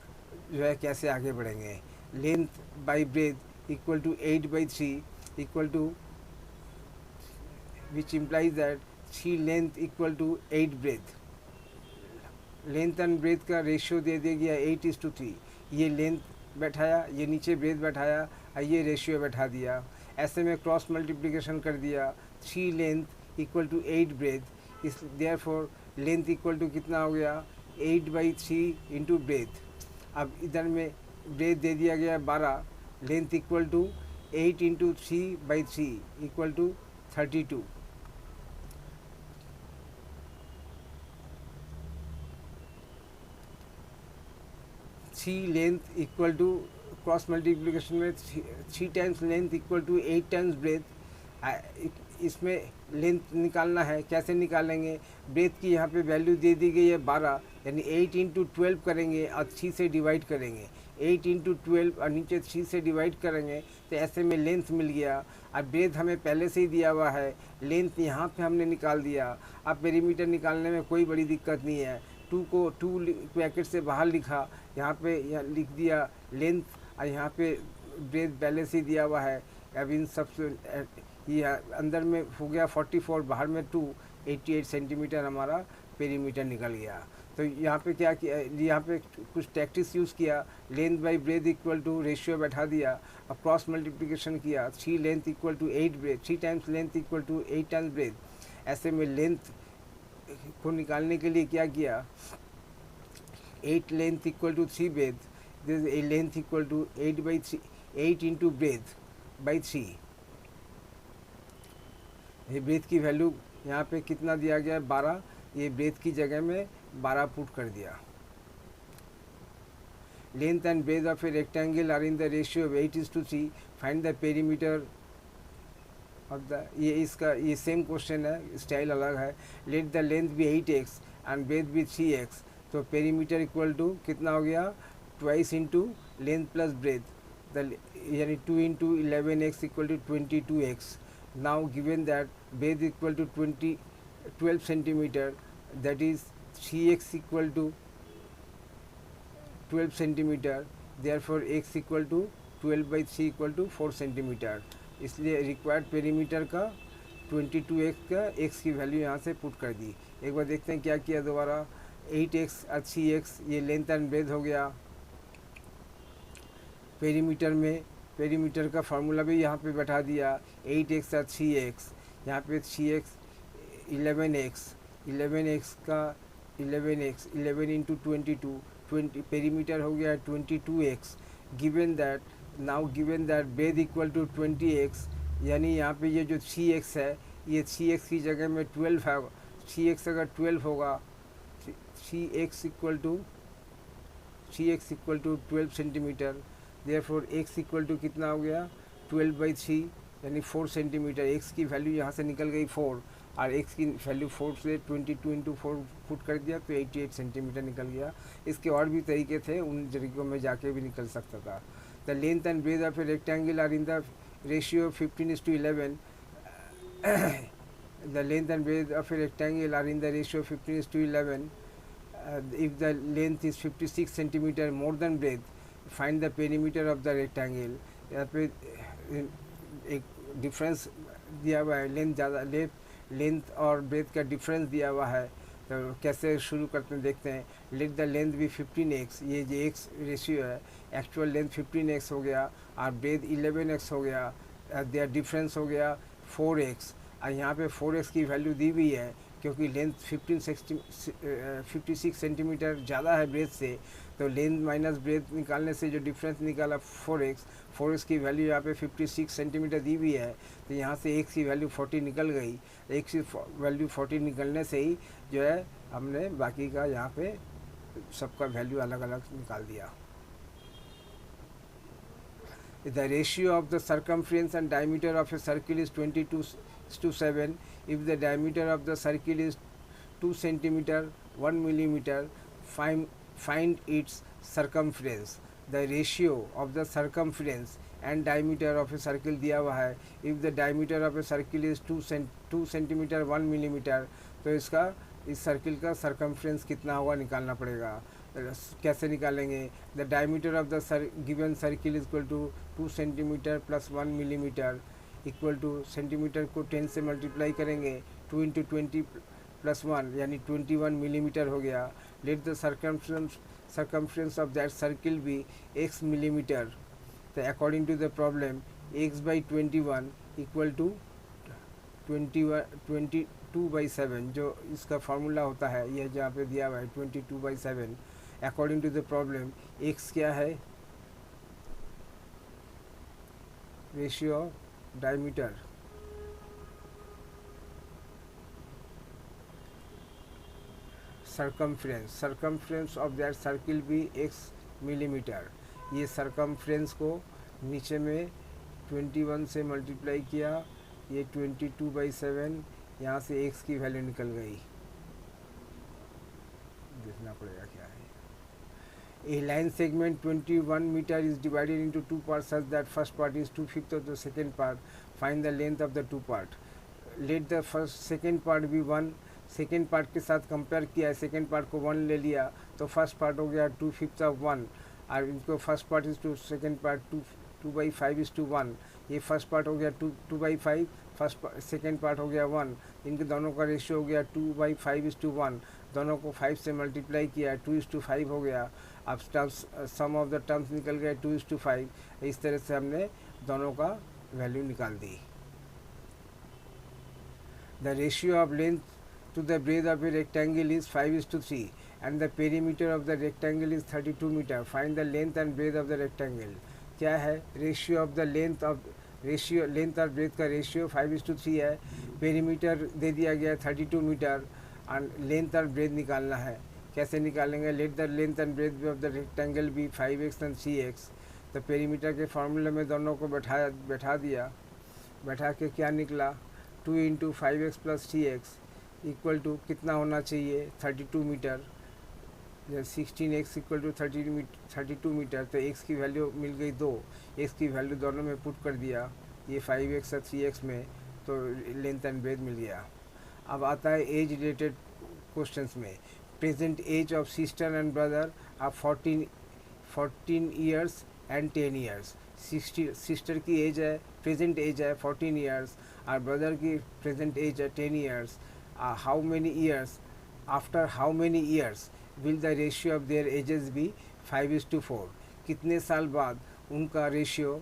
जो है कैसे आगे बढ़ेंगे। Length by breadth equal to 8/3 equal to which implies that 3 length equal to 8 breadth. Length and breadth का रेशियो दे दिया गया 8:3, ये लेंथ बैठाया, ये नीचे ब्रेथ बैठाया और ये रेशियो बैठा दिया। ऐसे में क्रॉस मल्टीप्लिकेशन कर दिया, 3 लेंथ इक्वल टू 8 ब्रेथ, इस देयरफॉर लेंथ इक्वल टू कितना हो गया 8/3 इंटू ब्रेथ। अब इधर में ब्रेथ दे दिया गया 12, length equal to 8 into 3/3 equal to 32। Three length equal to cross multiplication में 3 times length equal to 8 times breadth. इसमें लेंथ निकालना है, कैसे निकालेंगे। ब्रेथ की यहाँ पे वैल्यू दे दी गई है 12, यानी 8 इंटू 12 करेंगे और 3 से डिवाइड करेंगे। 8 इंटू 12 और नीचे 3 से डिवाइड करेंगे तो ऐसे में लेंथ मिल गया। अब ब्रेथ हमें पहले से ही दिया हुआ है, लेंथ यहाँ पे हमने निकाल दिया। अब पेरीमीटर निकालने में कोई बड़ी दिक्कत नहीं है। 2 को 2 ब्रैकेट से बाहर लिखा, यहाँ पे लिख दिया लेंथ, और यहाँ पे ब्रेथ पहले से ही दिया हुआ है। अब इन सब से ये अंदर में हो गया 44, बाहर में 2, 88 सेंटीमीटर हमारा पेरीमीटर निकल गया। तो यहाँ पे क्या किया, यहाँ पे कुछ टैक्टिक्स यूज़ किया। Length by breadth equal to ratio बैठा दिया, अब क्रॉस मल्टीप्लिकेशन किया। 3 length equal to 8 breadth, 3 times length equal to 8 times breadth. ऐसे में लेंथ को निकालने के लिए क्या किया, 8 length equal to 3 breadth, this a length equal to 8/3, 8 into breadth by 3। ये ब्रेथ की वैल्यू यहाँ पे कितना दिया गया है 12, ये ब्रेथ की जगह में 12 पुट कर दिया। Length and breadth of a rectangle are in the ratio of 8:3। Find the perimeter of the, ये इसका ये सेम क्वेश्चन है, स्टाइल अलग है। Let the length be 8x and breadth be 3x, तो पेरीमीटर इक्वल टू कितना हो गया, twice into length plus breadth, यानी 2 into 11x equal to 22x। Now given that breadth equal to 12 centimetre, that is 3x equal to 12 centimetre, therefore x equal to 12/3 equal to 4 centimetre. इसलिए रिक्वायर्ड पेरीमीटर का 22x का x की वैल्यू यहाँ से पुट कर दी। एक बार देखते हैं क्या किया दोबारा। 8x और 3x, ये लेंथ एंड ब्रेथ हो गया, पेरीमीटर का फार्मूला भी यहाँ पे बैठा दिया, 8x और 3x, यहाँ पे 3x 11x का 11 इंटू 22 पेरीमीटर हो गया 22x। Given that breadth equal to 20x, यानी यहाँ पे ये जो 3x है ये 3x की जगह में 12 है। 3x अगर 12 होगा, 3x equal to 12 centimetre, therefore x equal to कितना हो गया 12/3 यानी 4 सेंटीमीटर। x की वैल्यू यहाँ से निकल गई 4 और x की वैल्यू 4 से 22 इंटू 4 पुट कर दिया तो 88 सेंटीमीटर निकल गया। इसके और भी तरीके थे, उन तरीकों में जाके भी निकल सकता था। The length and breadth of a rectangle are in the ratio 15:11। The length and breadth of a rectangle are in the ratio 15:11. If the length is 56 centimeter more than breadth, find the perimeter of the rectangle। यहाँ पे एक डिफरेंस दिया हुआ है, लेंथ और ब्रेथ का डिफरेंस दिया हुआ है। तो कैसे शुरू करते हैं देखते हैं। लेट द लेंथ भी 15x, ये जो x रेशियो है, एक्चुअल लेंथ 15x हो गया और ब्रेथ 11x हो गया, देयर डिफरेंस हो गया 4x। और यहाँ पे 4x की वैल्यू दी हुई है क्योंकि लेंथ 56 सेंटीमीटर ज़्यादा है ब्रेथ से, तो लेंथ माइनस ब्रेथ निकालने से जो डिफरेंस निकाला 4x की वैल्यू यहाँ पे 56 सेंटीमीटर दी हुई है, तो यहाँ से x की वैल्यू 40 निकल गई। x की वैल्यू 40 निकलने से ही जो है हमने बाकी का यहाँ पे सबका वैल्यू अलग अलग निकाल दिया। The ratio of the circumference and diameter of a circle is 22:7. If the diameter of the circle is 2 centimeter 1 millimeter, find its circumference। The ratio of the circumference and diameter of a circle दिया हुआ है। If the diameter of a circle is 2 centimeter 1 millimeter, तो इस सर्किल का सर्कमफ्रेंस कितना होगा निकालना पड़ेगा। कैसे निकालेंगे? The diameter of the given circle is equal to 2 centimetre plus 1 millimetre equal to centimetre को 10 से मल्टीप्लाई करेंगे, 2 इंटू 20 प्लस 1 यानी 21 मिलीमीटर हो गया। Let the circumference of that circle be x millimetre. तो according to the problem x/21 equal to 22/7, जो इसका फार्मूला होता है यह जहाँ पे दिया हुआ है 22/7। According to the problem x क्या है? Ratio of diameter circumference of that circle भी x मिलीमीटर। ये सरकमफ्रेंस को नीचे में 21 से मल्टीप्लाई किया, ये 22/7, यहाँ से x की वैल्यू निकल गई। देखना पड़ेगा क्या है। A line segment 21 meter is divided into two parts such that first part is 2/5 of the second part. Find the length of the two part. Let the second part be 1। Second part के साथ कंपेयर किया, सेकेंड पार्ट को 1 ले लिया तो फर्स्ट पार्ट हो गया 2/5 of 1, और इनको first part is to second part 2/5:1। ये फर्स्ट पार्ट हो गया 2/5, सेकेंड पार्ट हो गया 1। इनके दोनों का रेशियो हो गया 2/5:1। दोनों को 5 से मल्टीप्लाई किया 2:5 हो गया। अब terms some of the terms निकल गए 2:5। इस तरह से हमने दोनों का वैल्यू निकाल दी। The ratio of length to the breadth of a rectangle is 5:3 and the perimeter of the rectangle is 32 meter. Find the length and breadth of the rectangle। क्या है? रेशियो ऑफ द लेंथ और ब्रेथ का रेशियो 5:3 है। पेरीमीटर दे दिया गया 32 मीटर और लेंथ और ब्रेथ निकालना है। कैसे निकालेंगे? Let the length and breadth of the rectangle भी 5x एंड 3x। तो पेरीमीटर के फार्मूले में दोनों को बैठा दिया। बैठा के क्या निकला? 2 into 5x plus 3x equal to कितना होना चाहिए? 32 metre. 16x equal to 32 metre. तो x की वैल्यू मिल गई 2। x की वैल्यू दोनों में पुट कर दिया, ये 5x और 3x में, तो लेंथ एंड ब्रेथ मिल गया। अब आता है एज रिलेटेड क्वेश्चंस में। Present age of sister and brother are 14 years and 10 years. Sister की एज है, प्रेजेंट एज है 14 ईयर्स और ब्रदर की प्रेजेंट एज है 10 years. How many years, after how many years will the ratio of their ages be 5:4? कितने साल बाद उनका रेशियो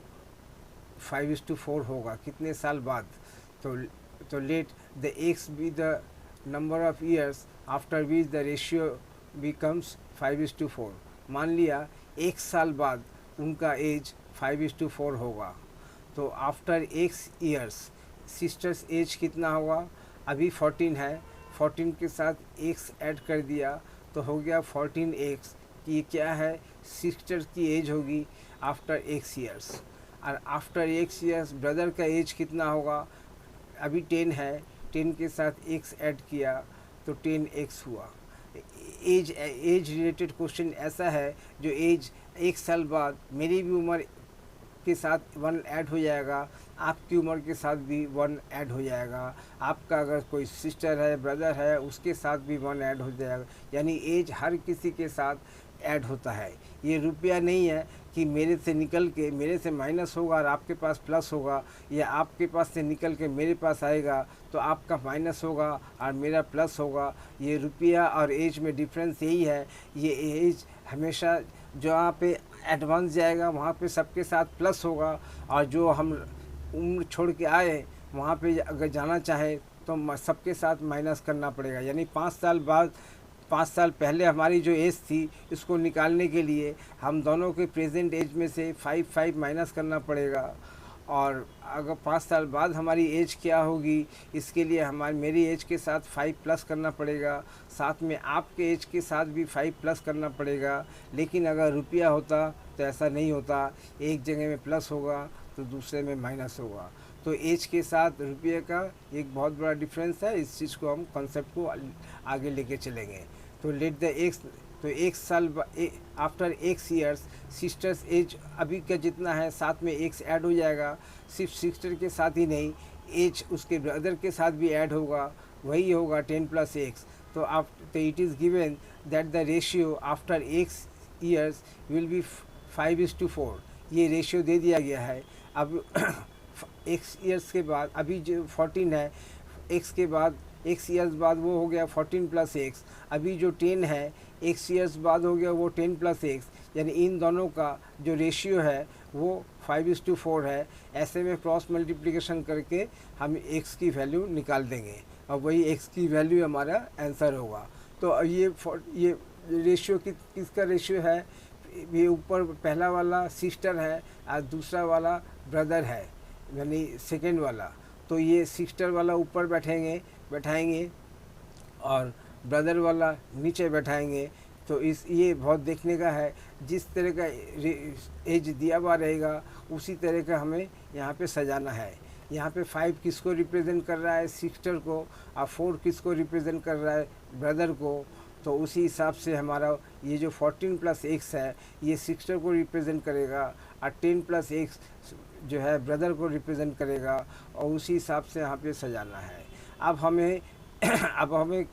5:4 होगा कितने साल बाद। तो let the x be the number of years after which the ratio becomes 5:4। मान लिया एक साल बाद उनका एज 5:4 होगा। तो after x years sister's age कितना होगा, अभी 14 है, 14 के साथ एक्स ऐड कर दिया तो हो गया 14x। ये क्या है, सिस्टर्स की एज होगी आफ्टर एक्स ईयर्स। और आफ्टर एक्स ईयर्स ब्रदर का एज कितना होगा, अभी 10 है, 10 के साथ एक्स ऐड किया तो 10x हुआ। एज रिलेटेड क्वेश्चन ऐसा है जो एज एक साल बाद मेरी भी उम्र के साथ 1 ऐड हो जाएगा, आपकी उम्र के साथ भी 1 ऐड हो जाएगा, आपका अगर कोई सिस्टर है ब्रदर है उसके साथ भी 1 ऐड हो जाएगा। यानी एज हर किसी के साथ ऐड होता है। ये रुपया नहीं है कि मेरे से निकल के मेरे से माइनस होगा और आपके पास प्लस होगा, या आपके पास से निकल के मेरे पास आएगा तो आपका माइनस होगा और मेरा प्लस होगा। ये रुपया और एज में डिफरेंस यही है। ये एज हमेशा जो यहाँ पे एडवांस जाएगा वहाँ पे सबके साथ प्लस होगा, और जो हम उम्र छोड़ के आए वहाँ पे अगर जाना चाहे तो सबके साथ माइनस करना पड़ेगा। यानी 5 साल बाद, 5 साल पहले हमारी जो एज थी इसको निकालने के लिए हम दोनों के प्रेजेंट एज में से 5 माइनस करना पड़ेगा। और अगर 5 साल बाद हमारी एज क्या होगी इसके लिए मेरी एज के साथ 5 प्लस करना पड़ेगा, साथ में आपके एज के साथ भी 5 प्लस करना पड़ेगा। लेकिन अगर रुपया होता तो ऐसा नहीं होता, एक जगह में प्लस होगा तो दूसरे में माइनस होगा। तो एज के साथ रुपये का एक बहुत बड़ा डिफरेंस है। इस चीज़ को हम कॉन्सेप्ट को आगे लेके चलेंगे। तो लेट द एक्स, तो एक साल after x years sister's age अभी का जितना है साथ में एक्स ऐड हो जाएगा। सिर्फ सिस्टर के साथ ही नहीं, एज उसके ब्रदर के साथ भी ऐड होगा, वही होगा 10 + x। तो it is given that the ratio after x years will be 5:4। ये रेशियो दे दिया गया है। अब एक्स ईयर्स के बाद अभी जो 14 है, एक्स के बाद एक्स ईयर्स बाद वो हो गया 14 + x। अभी जो 10 है एक्स ईयर्स बाद हो गया वो 10 + x। यानी इन दोनों का जो रेशियो है वो 5:4 है। ऐसे में क्रॉस मल्टीप्लिकेशन करके हम x की वैल्यू निकाल देंगे और वही x की वैल्यू हमारा आंसर होगा। तो ये रेशियो किसका रेशियो है, ये ऊपर पहला वाला सिस्टर है और दूसरा वाला ब्रदर है, यानी सेकेंड वाला। तो ये सिस्टर वाला ऊपर बैठाएंगे और ब्रदर वाला नीचे बैठाएंगे। तो ये बहुत देखने का है, जिस तरह का एज दिया हुआ रहेगा उसी तरह का हमें यहाँ पे सजाना है। यहाँ पे 5 किसको रिप्रेजेंट कर रहा है, सिस्टर को, और 4 किसको रिप्रेजेंट कर रहा है, ब्रदर को। तो उसी हिसाब से हमारा ये जो 14 + x है ये सिस्टर को रिप्रेजेंट करेगा और 10 + x जो है ब्रदर को रिप्रेजेंट करेगा, और उसी हिसाब से यहाँ पे सजाना है। अब हमें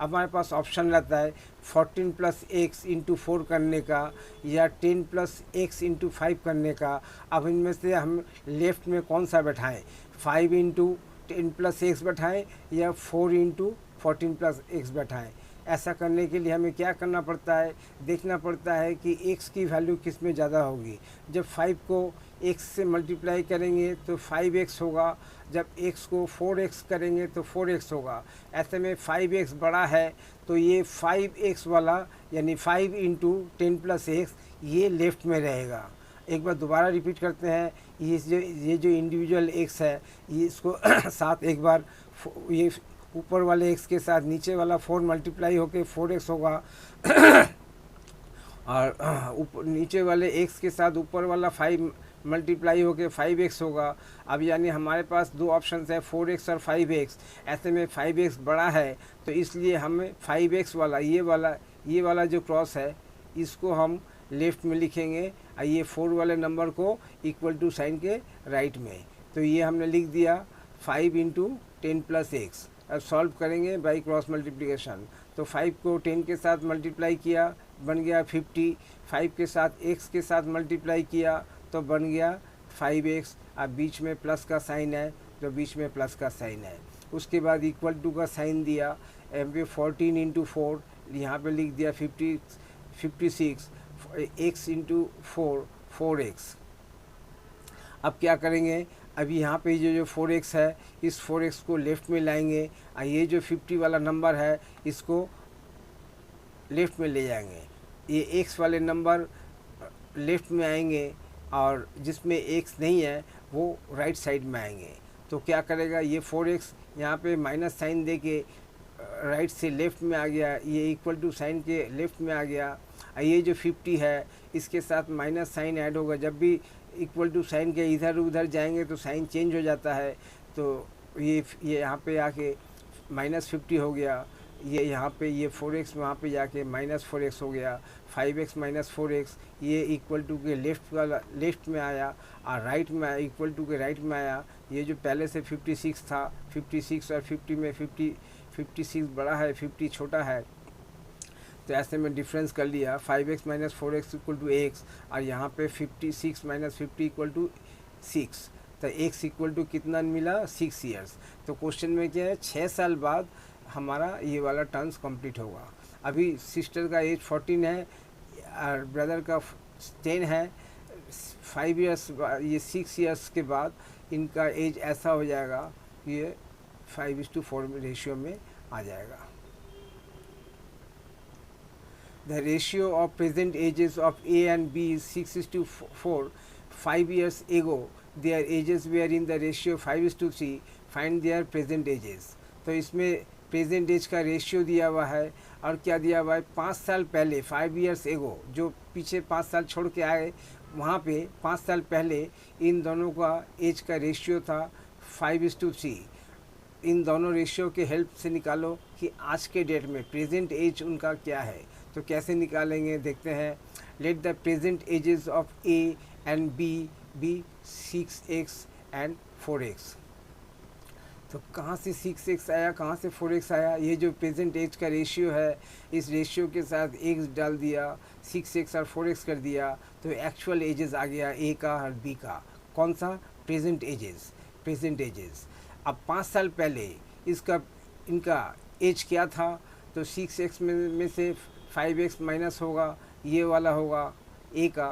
हमारे पास ऑप्शन रहता है 14 + x × 4 करने का या 10 + x × 5 करने का। अब इनमें से हम लेफ़्ट में कौन सा बैठाएं, 5 × 10 + x बैठाएं या 4 × 14 + x बैठाएं। ऐसा करने के लिए हमें क्या करना पड़ता है, देखना पड़ता है कि x की वैल्यू किस में ज़्यादा होगी। जब 5 को x से मल्टीप्लाई करेंगे तो 5x होगा, जब x को 4x करेंगे तो 4x होगा। ऐसे में 5x बड़ा है तो ये 5x वाला यानी 5 × 10 + x ये लेफ़्ट में रहेगा। एक बार दोबारा रिपीट करते हैं, ये जो इंडिविजुअल x है ये इसको साथ एक बार ये ऊपर वाले x के साथ नीचे वाला 4 मल्टीप्लाई होके 4x होगा और नीचे वाले x के साथ ऊपर वाला 5 मल्टीप्लाई होके 5x होगा। अब यानी हमारे पास दो ऑप्शन है 4x और 5x। ऐसे में 5x बड़ा है तो इसलिए हमें 5x वाला ये वाला जो क्रॉस है इसको हम लेफ़्ट में लिखेंगे और ये 4 वाले नंबर को इक्वल टू साइन के राइट में। तो ये हमने लिख दिया 5 × 10 + x। अब सॉल्व करेंगे बाई क्रॉस मल्टीप्लिकेशन। तो 5 को 10 के साथ मल्टीप्लाई किया बन गया 50, 5 के साथ x के साथ मल्टीप्लाई किया तो बन गया 5x। अब बीच में प्लस का साइन है तो बीच में प्लस का साइन है। उसके बाद इक्वल टू का साइन दिया, एम पे 14 × 4 यहाँ पे लिख दिया 56, x × 4 4x। अब क्या करेंगे, अभी यहाँ पे जो 4x है, इस 4x को लेफ़्ट में लाएंगे और ये जो 50 वाला नंबर है इसको लेफ़्ट में ले जाएंगे। ये x वाले नंबर लेफ़्ट में आएंगे और जिसमें x नहीं है वो राइट साइड में आएंगे। तो क्या करेगा, ये 4x यहाँ पे माइनस साइन दे के राइट से लेफ़्ट में आ गया, ये इक्वल टू साइन के लेफ़्ट में आ गया। ये जो 50 है इसके साथ माइनस साइन ऐड होगा, जब भी इक्वल टू साइन के इधर उधर जाएंगे तो साइन चेंज हो जाता है। तो ये यहाँ पे आके -50 हो गया, ये यहाँ पे ये 4x वहाँ पे जाके -4x हो गया, 5x माइनस 4x ये इक्वल टू के लेफ़्ट वाला लेफ़्ट में आया और राइट में आया, इक्वल टू के राइट में आया। ये जो पहले से 56 था, 56 और 50 में 56 बड़ा है, 50 छोटा है, तो ऐसे में डिफरेंस कर लिया। 5x minus 4x equal to x और यहाँ पे 56 माइनस 50 इक्वल टू 6, तो x इक्वल टू कितना मिला, 6 ईयर्स। तो क्वेश्चन में क्या है, 6 साल बाद हमारा ये वाला टर्म्स कंप्लीट होगा। अभी सिस्टर का एज 14 है और ब्रदर का 10 है। 5 ईयर्स ये 6 ईयर्स के बाद इनका एज ऐसा हो जाएगा, ये 5:4 रेशियो में आ जाएगा। The ratio of present ages of A and B is 6:4. 5 years ago, their ages were in the ratio 5:3. Find their present ages. तो इसमें प्रेजेंट एज का रेशियो दिया हुआ है और क्या दिया हुआ है, 5 साल पहले 5 years ago, जो पीछे 5 साल छोड़ के आए वहाँ पे 5 साल पहले इन दोनों का एज का रेशियो था 5:3। इन दोनों रेशियो के हेल्प से निकालो कि आज के डेट में प्रेजेंट एज उनका क्या है। तो कैसे निकालेंगे देखते हैं। Let the present ages of A and B 6x and 4x। तो कहाँ से 6x आया, कहाँ से 4x आया, ये जो प्रेजेंट एज का रेशियो है इस रेशियो के साथ x डाल दिया, 6x और 4x कर दिया, तो एक्चुअल एजेस आ गया ए का और बी का। कौन सा, प्रेजेंट एजेस। अब 5 साल पहले इनका एज क्या था, तो 6x में से 5x माइनस होगा, ये वाला होगा ए का,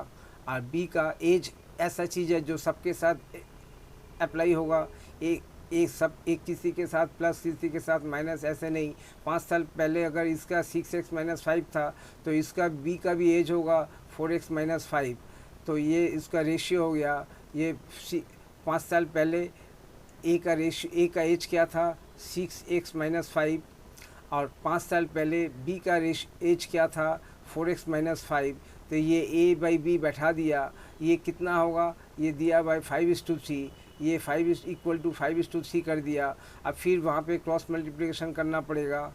और बी का एज ऐसा चीज़ है जो सबके साथ अप्लाई होगा। एक किसी के साथ प्लस किसी के साथ माइनस, ऐसे नहीं। 5 साल पहले अगर इसका 6x माइनस 5 था तो इसका बी का भी एज होगा 4x माइनस 5। तो ये इसका रेशियो हो गया। ये 5 साल पहले ए का एज क्या था, 6x माइनस 5, और 5 साल पहले बी का एज क्या था, 4x माइनस 5। तो ये ए बाई बी बैठा दिया, ये कितना होगा, ये दिया बाई 5:3, ये 5 इक्वल टू 5:3 कर दिया। अब फिर वहाँ पे क्रॉस मल्टीप्लिकेशन करना पड़ेगा,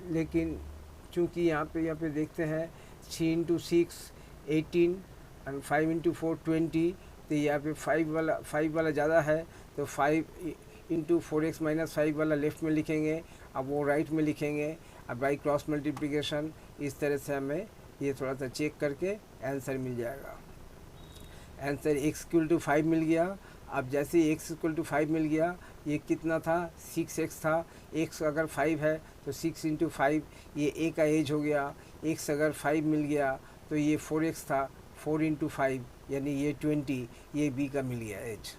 लेकिन चूँकि यहाँ पे देखते हैं 3 इंटू 6 18 और 5 इंटू 4 20, तो यहाँ पे 5 वाला ज़्यादा है, तो 5 इंटू 4x माइनस 5 वाला लेफ़्ट में लिखेंगे, अब वो राइट में लिखेंगे। अब बाई क्रॉस मल्टीप्लिकेशन इस तरह से हमें ये थोड़ा सा चेक करके आंसर मिल जाएगा। आंसर x इक्वल टू 5 मिल गया। अब जैसे x इक्वल टू 5 मिल गया, ये कितना था, 6x था। x अगर 5 है तो 6 इंटू 5, ये a का एज हो गया। x अगर 5 मिल गया तो ये 4x था, 4 इंटू 5 यानी ये 20, ये b का मिल गया as.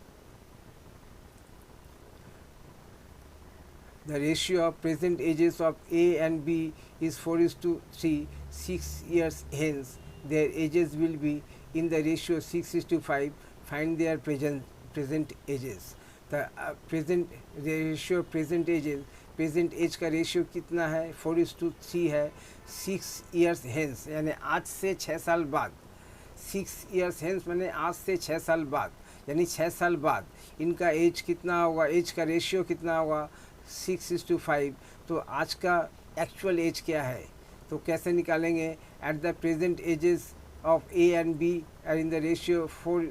The ratio of present ages of A and B is 4:3. 6 years hence, their ages will be in the ratio 6:5. Find their present ages. The present ratio present ages, present age का रेशियो कितना है, 4:3 है। 6 years hence यानी आज से 6 साल बाद, 6 years hence मैंने आज से 6 साल बाद, यानी 6 साल बाद इनका एज कितना होगा, एज का रेशियो कितना होगा, 6:5। तो आज का एक्चुअल एज क्या है, तो कैसे निकालेंगे। At the present ages of A and B are in the ratio 4,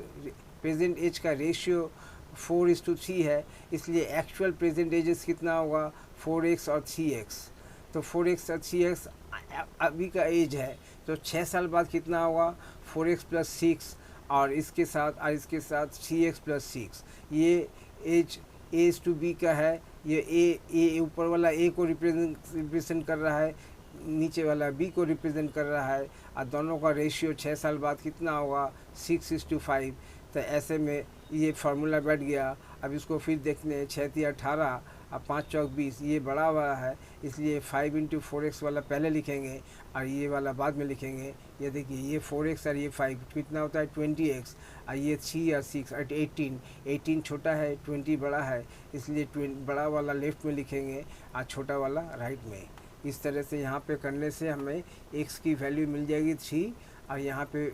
present age का रेशियो 4:3 है, इसलिए एक्चुअल प्रेजेंट एजेस कितना होगा, 4x और 3x। तो 4x और 3x अभी का एज है, तो 6 साल बाद कितना होगा, 4x प्लस 6 और इसके साथ 3x प्लस 6। ये एज टू बी का है, ये ए ऊपर वाला ए को रिप्रेजेंट कर रहा है, नीचे वाला बी को रिप्रेजेंट कर रहा है, और दोनों का रेशियो 6 साल बाद कितना होगा, 6:5। तो ऐसे में ये फार्मूला बैठ गया। अब इसको फिर देखते हैं, 6×3 = 18, अब 5×4 = 20, ये बड़ा हुआ है, इसलिए 5×4x वाला पहले लिखेंगे और ये वाला बाद में लिखेंगे। ये देखिए, ये 4x और ये 5 कितना होता है 20x, और ये 3 और 6 और 18 छोटा है, 20 बड़ा है, इसलिए बड़ा वाला लेफ्ट में लिखेंगे और छोटा वाला राइट में। इस तरह से यहाँ पे करने से हमें x की वैल्यू मिल जाएगी 3, और यहाँ पे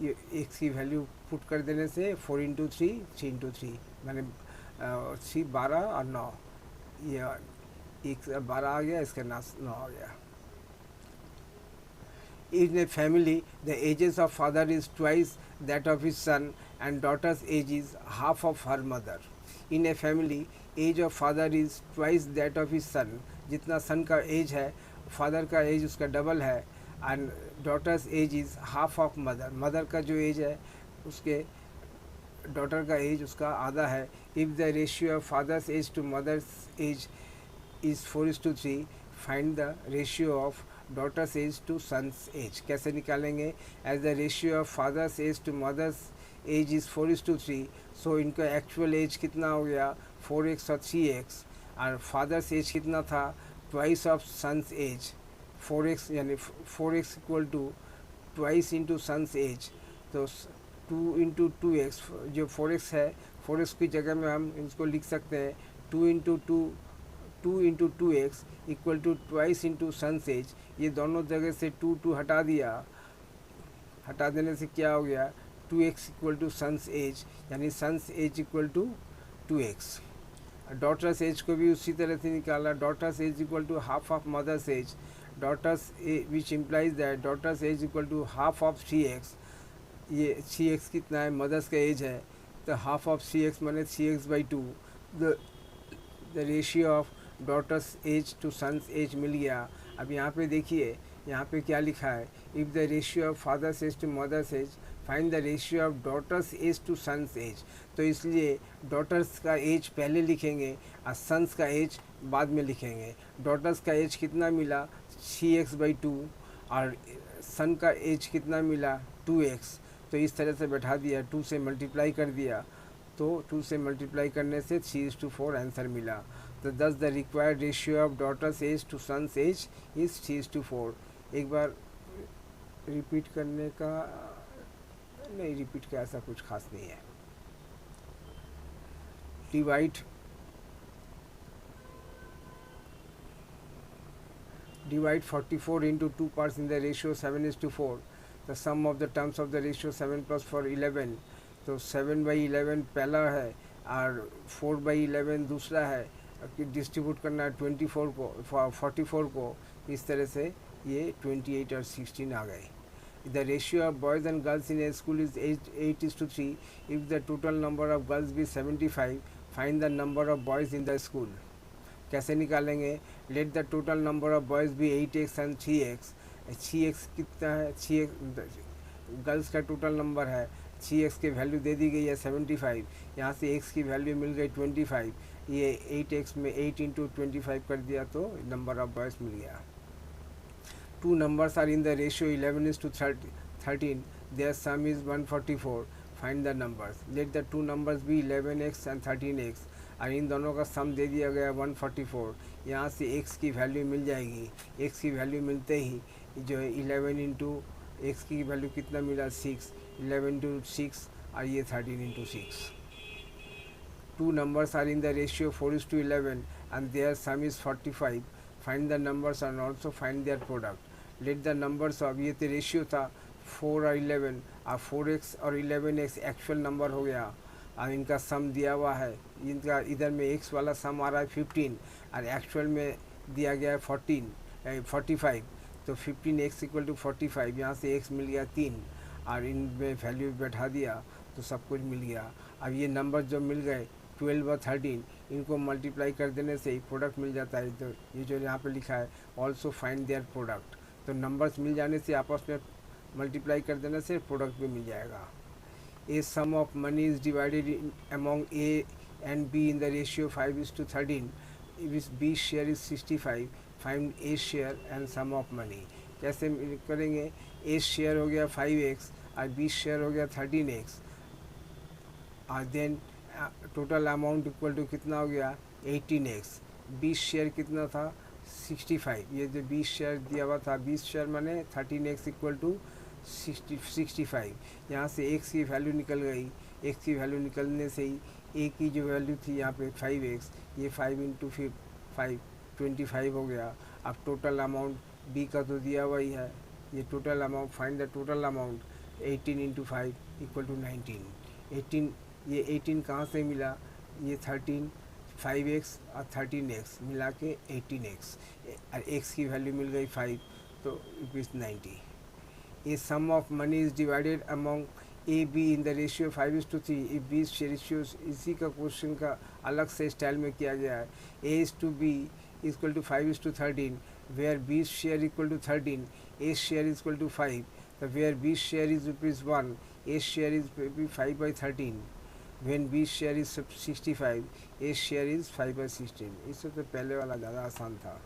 ये x की वैल्यू पुट कर देने से 4×3 3×3 मैंने 3 12 और 9, ये एक 12 आ गया, इसका 9 आ गया। In a family, the ages of father is twice that of his son, and daughter's age is half of her mother. In a family, age of father is twice that of his son. जितना सन का एज है, फादर का एज उसका डबल है, and daughters as is half of mother. Mother का जो एज है उसके डॉटर का एज उसका आधा है। If the ratio of father's age to mother's age is 4:3, find the ratio of daughter's age to son's age. कैसे निकालेंगे? As the ratio of father's age to mother's age is 4:3, so इनका एक्चुअल एज कितना हो गया 4x और 3x, और फादर्स एज कितना था twice of son's age 4x, यानी 4x = twice into sons age, तो 2 × 2x, जो 4x है 4x की जगह में हम इसको लिख सकते हैं 2 × 2x = twice into son's age. ये दोनों जगह से 2 हटा दिया, हटा देने से क्या हो गया 2x = सन्स एज, यानी son's age = 2x। Daughter's age को भी उसी तरह से निकाला, daughter's age = half of mother's age, daughter's which implies that daughter's age = half of 3x। ये 3x कितना है, मदर्स का एज है, तो हाफ ऑफ 3x माने 3x/2। The ratio of daughter's age to son's age मिल गया। अब यहाँ पे देखिए, यहाँ पे क्या लिखा है, if the ratio of father's age to mother's age, find the ratio of daughter's age to son's age. तो इसलिए डॉटर्स का एज पहले लिखेंगे और सन्स का एज बाद में लिखेंगे। डॉटर्स का एज कितना मिला 3x/2, और सन का एज कितना मिला 2x। तो इस तरह से बैठा दिया, 2 से मल्टीप्लाई कर दिया, तो 2 से मल्टीप्लाई करने से 3:4 आंसर मिला। तो thus the required ratio of daughter's age to son's age is 3:4। एक बार रिपीट करने का नहीं, रिपीट का ऐसा कुछ खास नहीं है। Divide 44 into 2 parts in the ratio 7:4. The sum of the terms of the ratio 7 + 4 11. तो 7/11 पहला है और 4/11 दूसरा है। डिस्ट्रीब्यूट करना है 24 को 44 को, इस तरह से ये 28 और 16 आ गए। The ratio of boys and girls in a school is 8:3. If the total number of girls be 75, find the number of boys in the school. कैसे निकालेंगे? Let the total number of boys भी 8x एंड 3x। 3x कितना है, 3x गर्ल्स का टोटल नंबर है, 3x की वैल्यू दे दी गई है 75, यहाँ से x की वैल्यू मिल गई 25, ये 8x में 8 × 25 कर दिया तो नंबर ऑफ बॉयज़ मिल गया। 2 numbers are in the ratio 11:13. Their sum is 144. Find the numbers. Let the 2 numbers be 11x and 13x. और इन दोनों का सम दे दिया गया 144। यहाँ से x की वैल्यू मिल जाएगी। x की वैल्यू मिलते ही जो है 11 × x की वैल्यू कितना मिला 6, 11 × 6 और ये 13 × 6। 2 numbers are in the ratio 4:11 and their sum is 45. Find the numbers and also find their product. Let the numbers of, ये तो रेशियो था 4 और 11, और 4x और 11x एक्चुअल नंबर हो गया, और इनका सम दिया हुआ है। इनका इधर में x वाला सम आ रहा है 15 और एक्चुअल में दिया गया है 45। तो 15x = 45, यहाँ से x मिल गया 3 और इनमें वैल्यू बैठा दिया तो सब कुछ मिल गया। अब ये नंबर जो मिल गए 12 और 13, इनको मल्टीप्लाई कर देने से ही प्रोडक्ट मिल जाता है। तो ये जो यहाँ पे लिखा है ऑल्सो फाइंड देयर प्रोडक्ट, तो नंबर्स मिल जाने से आपस में मल्टीप्लाई कर देने से प्रोडक्ट भी मिल जाएगा। A sum of money is divided among A and B in the ratio 5:13. If B's share is 65, find A's share and sum of money. कैसे करेंगे? A शेयर हो गया 5x और B शेयर हो गया 13x। और then total amount equal to कितना हो गया 18x। 20 शेयर कितना था 65। ये जो 20 शेयर दिया हुआ था 20 शेयर माने 13x इक्वल टू 65। यहाँ से x की वैल्यू निकल गई। x की वैल्यू निकलने से ही a की जो वैल्यू थी यहाँ पे 5x, ये 5 इंटू 5 25 हो गया। अब टोटल अमाउंट b का तो दिया हुआ ही है, ये total amount find the total amount 18 into 5 equal to 19। 18 ये 18 कहाँ से मिला, ये 13 5x और 13x मिला के 18x और x की वैल्यू मिल गई 5, तो it is 90। A sum of money is divided among A, B in the ratio 5:3 if B ratios, इसी का क्वेश्चन का अलग से स्टाइल में किया गया है। A is to B equal to 5:13 where B share equal to 13, A share is equal to 5, so where B share is ₹1, A share is 5/13, when B share is 65, A share is 5/16। इससे तो पहले वाला ज़्यादा आसान था।